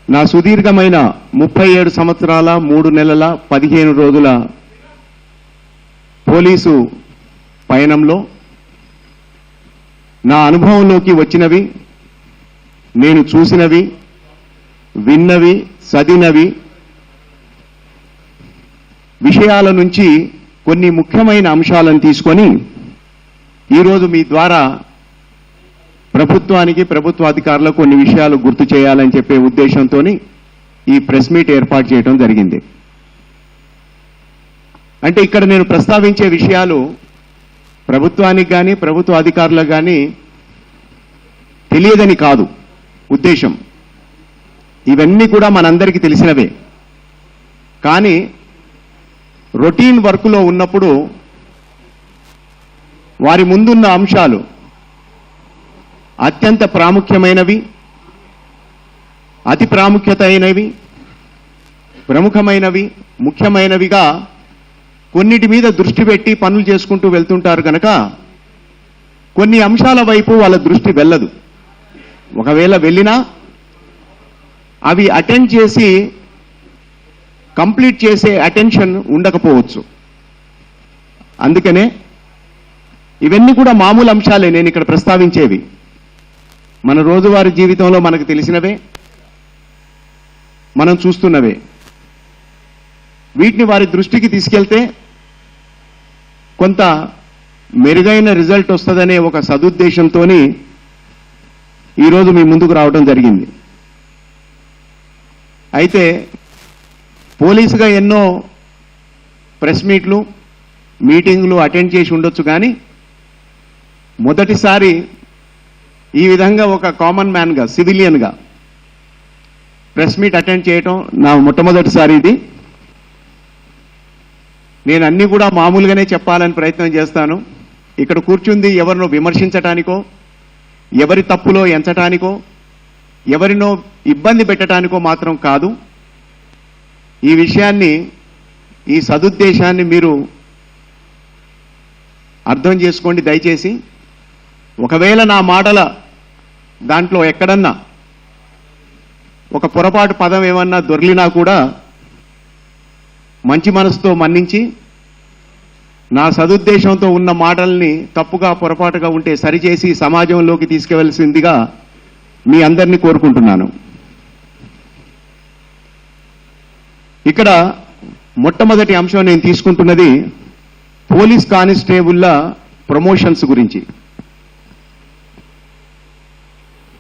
నా సుదీర్ఘమైన 37 సంవత్సరాల 3 నెలల 15 రోజుల పోలీసు పయనంలో నా అనుభవంలోకి వచ్చినవి, నేను చూసినవి, విన్నవి, చదివినవి విషయాల నుంచి కొన్ని ముఖ్యమైన అంశాలను తీసుకొని ఈరోజు మీ ద్వారా ప్రభుత్వానికి, ప్రభుత్వ అధికారులకు కొన్ని విషయాలు గుర్తు చేయాలని చెప్పే ఉద్దేశంతో ఈ ప్రెస్ మీట్ ఏర్పాటు చేయడం జరిగింది. అంటే ఇక్కడ నేను ప్రస్తావించే విషయాలు ప్రభుత్వానికి కానీ, ప్రభుత్వ అధికారులకు కానీ తెలియదని కాదు ఉద్దేశం. ఇవన్నీ కూడా మనందరికీ తెలిసినవే. కానీ రొటీన్ వర్క్లో ఉన్నప్పుడు వారి ముందున్న అంశాలు అత్యంత ప్రాముఖ్యమైనవి, అతి ప్రాముఖ్యత అయినవి, ప్రముఖమైనవి, ముఖ్యమైనవిగా కొన్నిటి మీద దృష్టి పెట్టి పనులు చేసుకుంటూ వెళ్తుంటారు కనుక కొన్ని అంశాల వైపు వాళ్ళ దృష్టి వెళ్ళదు. ఒకవేళ వెళ్ళినా అవి అటెండ్ చేసి కంప్లీట్ చేసే అటెన్షన్ ఉండకపోవచ్చు. అందుకనే ఇవన్నీ కూడా మామూలు అంశాలే నేను ఇక్కడ ప్రస్తావించేవి. మన రోజువారీ జీవితంలో మనకు తెలిసినవే, మనం చూస్తున్నవే. వీటిని వారి దృష్టికి తీసుకెళ్తే కొంత మెరుగైన రిజల్ట్ వస్తుందనే ఒక సదుద్దేశంతో ఈరోజు మీ ముందుకు రావడం జరిగింది. అయితే పోలీసుగా ఎన్నో ప్రెస్ మీట్లు, మీటింగ్లు అటెండ్ చేసి ఉండొచ్చు, కానీ మొదటిసారి ఈ విధంగా ఒక కామన్ మ్యాన్గా, సివిలియన్గా ప్రెస్ మీట్ అటెండ్ చేయటం నా మొట్టమొదటిసారి ఇది. నేను అన్ని కూడా మామూలుగానే చెప్పాలని ప్రయత్నం చేస్తాను. ఇక్కడ కూర్చుంది ఎవరినో విమర్శించటానికో, ఎవరి తప్పులో ఎంచటానికో, ఎవరినో ఇబ్బంది పెట్టడానికో మాత్రం కాదు. ఈ విషయాన్ని, ఈ సదుద్దేశాన్ని మీరు అర్థం చేసుకోండి దయచేసి. ఒకవేళ నా మాటల దాంట్లో ఎక్కడన్నా ఒక పొరపాటు పదం ఏమన్నా దొర్లినా కూడా మంచి మనసుతో మన్నించి నా సదుద్దేశంతో ఉన్న మాటల్ని తప్పుగా, పొరపాటుగా ఉంటే సరిచేసి సమాజంలోకి తీసుకెళ్లాల్సిందిగా మీ అందరినీ కోరుకుంటున్నాను. ఇక్కడ మొట్టమొదటి అంశం నేను తీసుకుంటున్నది పోలీస్ కానిస్టేబుల్ల ప్రమోషన్స్ గురించి.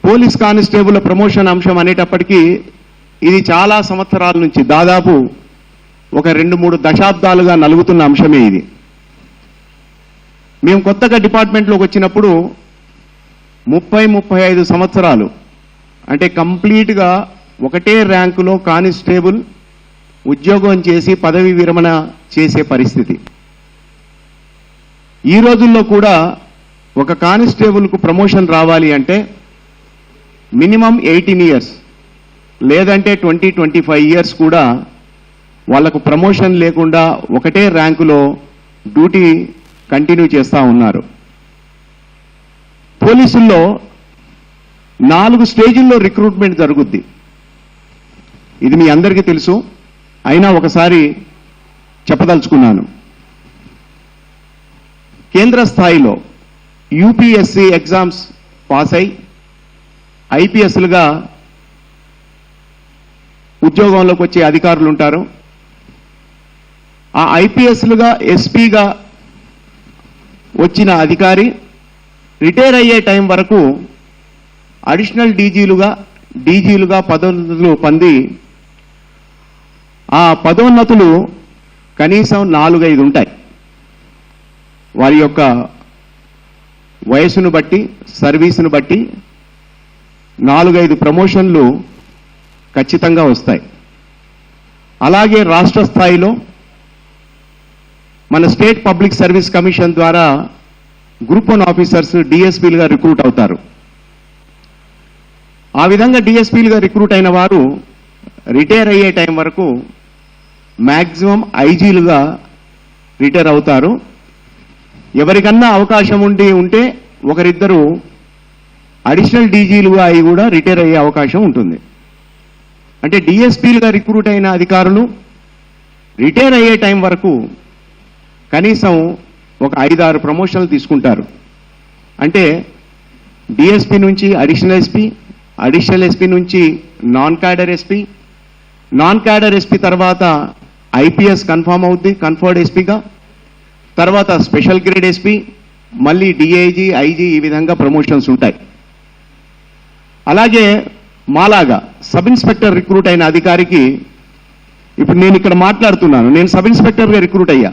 పోలీస్ కానిస్టేబుల్ ప్రమోషన్ అంశం అనేటప్పటికీ ఇది చాలా సంవత్సరాల నుంచి, దాదాపు ఒక 2-3 దశాబ్దాలుగా నలుగుతున్న అంశమే ఇది. మేము కొత్తగా డిపార్ట్మెంట్లోకి వచ్చినప్పుడు 30-35 సంవత్సరాలు అంటే కంప్లీట్గా ఒకటే ర్యాంకులో కానిస్టేబుల్ ఉద్యోగం చేసి పదవి విరమణ చేసే పరిస్థితి. ఈ రోజుల్లో కూడా ఒక కానిస్టేబుల్కు ప్రమోషన్ రావాలి అంటే మినిమం 18 ఇయర్స్ లేదంటే 20-25 ఇయర్స్ కూడా వాళ్లకు ప్రమోషన్ లేకుండా ఒకటే ర్యాంకులో డ్యూటీ కంటిన్యూ చేస్తూ ఉన్నారు. పోలీసుల్లో 4 స్టేజుల్లో రిక్రూట్మెంట్ జరుగుద్ది. ఇది మీ అందరికీ తెలుసు, అయినా ఒకసారి చెప్పదలుచుకున్నాను. కేంద్ర స్థాయిలో యూపీఎస్సీ ఎగ్జామ్స్ పాస్ అయి ఐపీఎస్లుగా ఉద్యోగంలోకి వచ్చే అధికారులు ఉంటారు. ఆ ఐపీఎస్లుగా, ఎస్పీగా వచ్చిన అధికారి రిటైర్ అయ్యే టైం వరకు అడిషనల్ డీజీలుగా పదోన్నతులు పొంది, ఆ పదోన్నతులు కనీసం 4-5 ఉంటాయి. వారి యొక్క వయసును బట్టి, సర్వీసును బట్టి 4-5 ప్రమోషన్లు ఖచ్చితంగా వస్తాయి. అలాగే రాష్ట్ర స్థాయిలో మన స్టేట్ పబ్లిక్ సర్వీస్ కమిషన్ ద్వారా గ్రూప్ 1 ఆఫీసర్స్ డిఎస్పీలుగా రిక్రూట్ అవుతారు. ఆ విధంగా డిఎస్పీలుగా రిక్రూట్ అయిన వారు రిటైర్ అయ్యే టైం వరకు మ్యాక్సిమం ఐజీలుగా రిటైర్ అవుతారు. ఎవరికన్నా అవకాశం ఉంటే ఒకరిద్దరు అడిషనల్ డీజీలుగా అయి కూడా రిటైర్ అయ్యే అవకాశం ఉంటుంది. అంటే డిఎస్పీలుగా రిక్రూట్ అయిన అధికారులు రిటైర్ అయ్యే టైం వరకు కనీసం ఒక 5-6 ప్రమోషన్లు తీసుకుంటారు. అంటే డిఎస్పీ నుంచి అడిషనల్ ఎస్పీ నుంచి నాన్ క్యాడర్ ఎస్పీ తర్వాత ఐపీఎస్ కన్ఫర్మ్ అవుద్ది కన్ఫర్డ్ ఎస్పీగా, తర్వాత స్పెషల్ గ్రేడ్ ఎస్పీ, మళ్ళీ డిఐజీ, ఐజీ, ఈ విధంగా ప్రమోషన్స్ ఉంటాయి. అలాగే మాలాగా సబ్ ఇన్స్పెక్టర్ రిక్రూట్ అయిన అధికారికి ఇప్పుడు నేను ఇక్కడ మాట్లాడుతున్నాను, నేను సబ్ ఇన్స్పెక్టర్గా రిక్రూట్ అయ్యా,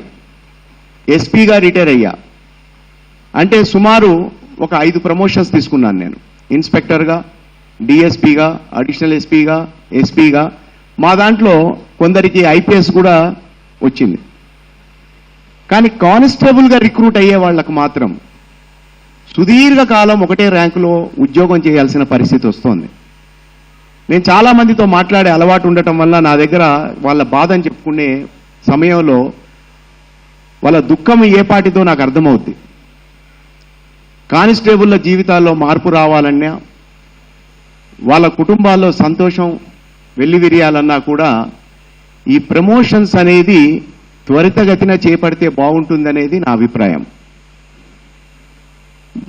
ఎస్పీగా రిటైర్ అయ్యా. అంటే సుమారు ఒక 5 ప్రమోషన్స్ తీసుకున్నాను నేను, ఇన్స్పెక్టర్గా, డిఎస్పీగా, అడిషనల్ ఎస్పీగా. మా దాంట్లో కొందరికి ఐపీఎస్ కూడా వచ్చింది. కానీ కానిస్టేబుల్గా రిక్రూట్ అయ్యే వాళ్లకు మాత్రం సుదీర్ఘకాలం ఒకటే ర్యాంకులో ఉద్యోగం చేయాల్సిన పరిస్థితి వస్తోంది. నేను చాలా మందితో మాట్లాడే అలవాటు ఉండటం వల్ల నా దగ్గర వాళ్ళ బాధని చెప్పుకునే సమయంలో వాళ్ళ దుఃఖం ఏ పాటితో నాకు అర్థమవుద్ది. కానిస్టేబుల్ల జీవితాల్లో మార్పు రావాలన్నా, వాళ్ళ కుటుంబాల్లో సంతోషం వెల్లివిరియాలన్నా కూడా ఈ ప్రమోషన్స్ అనేది త్వరితగతిన చేపడితే బాగుంటుందనేది నా అభిప్రాయం.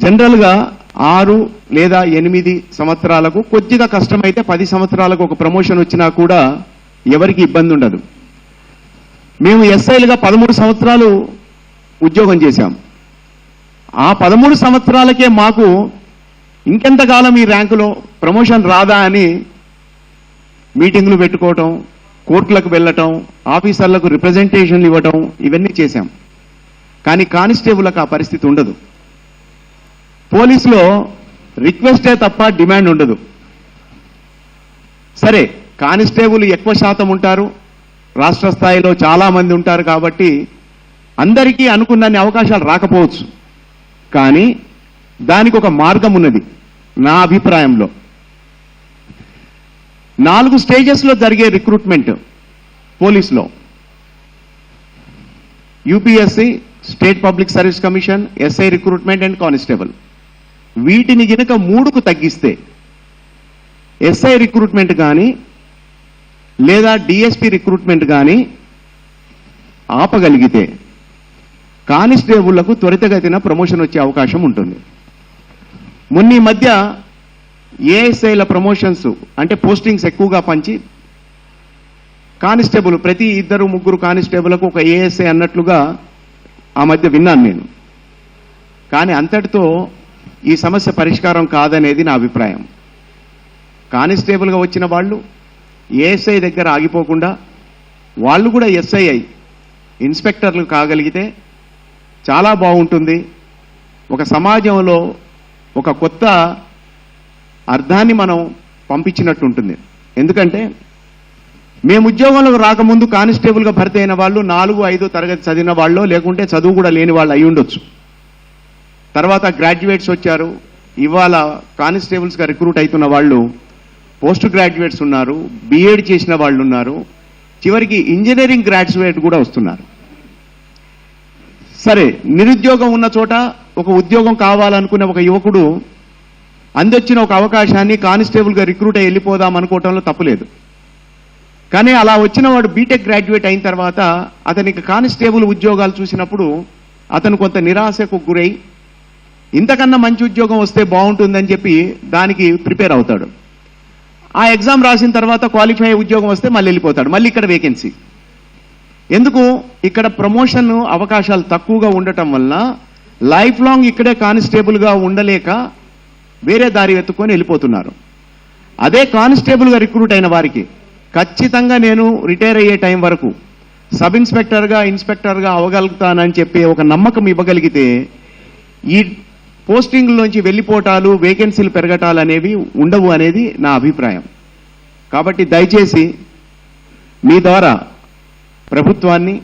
జనరల్గా 6 లేదా 8 సంవత్సరాలకు కొద్దిగా కష్టమైతే 10 సంవత్సరాలకు ఒక ప్రమోషన్ వచ్చినా కూడా ఎవరికి ఇబ్బంది ఉండదు. మేము ఎస్ఐలుగా 13 సంవత్సరాలు ఉద్యోగం చేశాం. ఆ 13 సంవత్సరాలకే మాకు ఇంకెంతకాలం ఈ ర్యాంకులో ప్రమోషన్ రాదా అని మీటింగ్లు పెట్టుకోవటం, కోర్టులకు వెళ్ళటం, ఆఫీసర్లకు రిప్రజెంటేషన్లు ఇవ్వటం, ఇవన్నీ చేశాం. కానీ కానిస్టేబుల్కి ఆ పరిస్థితి ఉండదు. పోలీసులో రిక్వెస్టే తప్ప డిమాండ్ ఉండదు. సరే, కానిస్టేబుల్ ఎక్కువ శాతం ఉంటారు, రాష్ట్ర స్థాయిలో చాలా మంది ఉంటారు కాబట్టి అందరికీ అనుకున్నన్ని అవకాశాలు రాకపోవచ్చు. కానీ దానికి ఒక మార్గం ఉన్నది నా అభిప్రాయంలో. 4 స్టేజెస్లో జరిగే రిక్రూట్మెంట్ పోలీసులో: UPSC, state public service commission, SI recruitment and constable. వీటిని గినక 3కు తగ్గిస్తే, ఎస్ఐ రిక్రూట్మెంట్ కానీ లేదా డిఎస్పీ రిక్రూట్మెంట్ కానీ ఆపగలిగితే కానిస్టేబుళ్లకు త్వరితగతిన ప్రమోషన్ వచ్చే అవకాశం ఉంటుంది. మొన్న ఈ మధ్య ఏఎస్ఐల ప్రమోషన్స్ అంటే పోస్టింగ్స్ ఎక్కువగా పంచి కానిస్టేబుల్ ప్రతి 2-3 కానిస్టేబుల్కు ఒక ఏఎస్ఐ అన్నట్లుగా ఆ మధ్య విన్నాను నేను. కానీ అంతటితో ఈ సమస్య పరిష్కారం కాదనేది నా అభిప్రాయం. కానిస్టేబుల్గా వచ్చిన వాళ్ళు ఏఎస్ఐ దగ్గర ఆగిపోకుండా వాళ్ళు కూడా ఎస్ఐ ఇన్స్పెక్టర్లు కాగలిగితే చాలా బాగుంటుంది. ఒక సమాజంలో ఒక కొత్త అర్థాన్ని మనం పంపించినట్టుంటుంది. ఎందుకంటే మేము ఉద్యోగంలోకి రాకముందు కానిస్టేబుల్గా భర్తీ అయిన వాళ్ళు 4-5 తరగతి చదివిన వాళ్ళు, లేకుంటే చదువు కూడా లేని వాళ్ళు అయి ఉండొచ్చు. తర్వాత గ్రాడ్యుయేట్స్ వచ్చారు. ఇవాళ కానిస్టేబుల్స్గా రిక్రూట్ అవుతున్న వాళ్ళు పోస్ట్ గ్రాడ్యుయేట్స్ ఉన్నారు, బీఎడ్ చేసిన వాళ్ళు ఉన్నారు, చివరికి ఇంజనీరింగ్ గ్రాడ్యుయేట్ కూడా వస్తున్నారు. సరే, నిరుద్యోగం ఉన్న చోట ఒక ఉద్యోగం కావాలనుకునే ఒక యువకుడు అందొచ్చిన ఒక అవకాశాన్ని కానిస్టేబుల్గా రిక్రూట్ అయ్యి వెళ్ళిపోదాం అనుకోవటంలో తప్పులేదు. కానీ అలా వచ్చిన వాడు బీటెక్ గ్రాడ్యుయేట్ అయిన తర్వాత అతనికి కానిస్టేబుల్ ఉద్యోగాలు చూసినప్పుడు అతను కొంత నిరాశకు గురై ఇంతకన్నా మంచి ఉద్యోగం వస్తే బాగుంటుందని చెప్పి దానికి ప్రిపేర్ అవుతాడు. ఆ ఎగ్జామ్ రాసిన తర్వాత క్వాలిఫై అయ్యే ఉద్యోగం వస్తే మళ్ళీ వెళ్ళిపోతాడు. మళ్ళీ ఇక్కడ వేకెన్సీ. ఎందుకు? ఇక్కడ ప్రమోషన్ అవకాశాలు తక్కువగా ఉండటం వల్ల లైఫ్ లాంగ్ ఇక్కడే కానిస్టేబుల్గా ఉండలేక వేరే దారి వెతుక్కొని వెళ్ళిపోతున్నారు. అదే కానిస్టేబుల్గా రిక్రూట్ అయిన వారికి ఖచ్చితంగా నేను రిటైర్ అయ్యే టైం వరకు సబ్ ఇన్స్పెక్టర్గా అవగలుగుతానని చెప్పి ఒక నమ్మకం ఇవ్వగలిగితే ఈ పోస్టింగ్లోంచి వెళ్ళిపోవటాలు, వేకెన్సీలు పెరగటాలు అనేవి ఉండవు అనేది నా అభిప్రాయం. కాబట్టి దయచేసి మీ ద్వారా ప్రభుత్వాన్ని,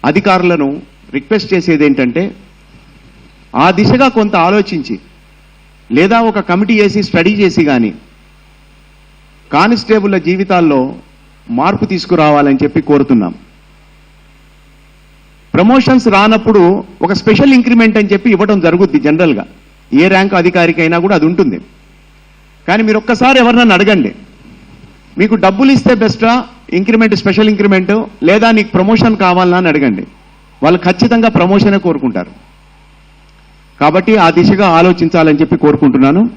అధికారులను రిక్వెస్ట్ చేసేది ఏంటంటే ఆ దిశగా కొంత ఆలోచించి లేదా ఒక కమిటీ వేసి స్టడీ చేసి కానీ కానిస్టేబుల్ల జీవితాల్లో మార్పు తీసుకురావాలని చెప్పి కోరుతున్నాం. ప్రమోషన్స్ రానప్పుడు ఒక స్పెషల్ ఇంక్రిమెంట్ అని చెప్పి ఇవ్వడం జరుగుద్ది. జనరల్గా ఏ ర్యాంక్ అధికారికైనా కూడా అది ఉంటుంది. కానీ మీరు ఒక్కసారి ఎవరినైనా అడగండి, మీకు డబ్బులు ఇస్తే బెస్టా, ఇంక్రిమెంట్, స్పెషల్ ఇంక్రిమెంట్, లేదా నీకు ప్రమోషన్ కావాలా అని అడగండి. వాళ్ళు ఖచ్చితంగా ప్రమోషనే కోరుకుంటారు. కాబట్టి ఆ దిశగా ఆలోచించాలని చెప్పి కోరుకుంటున్నాను.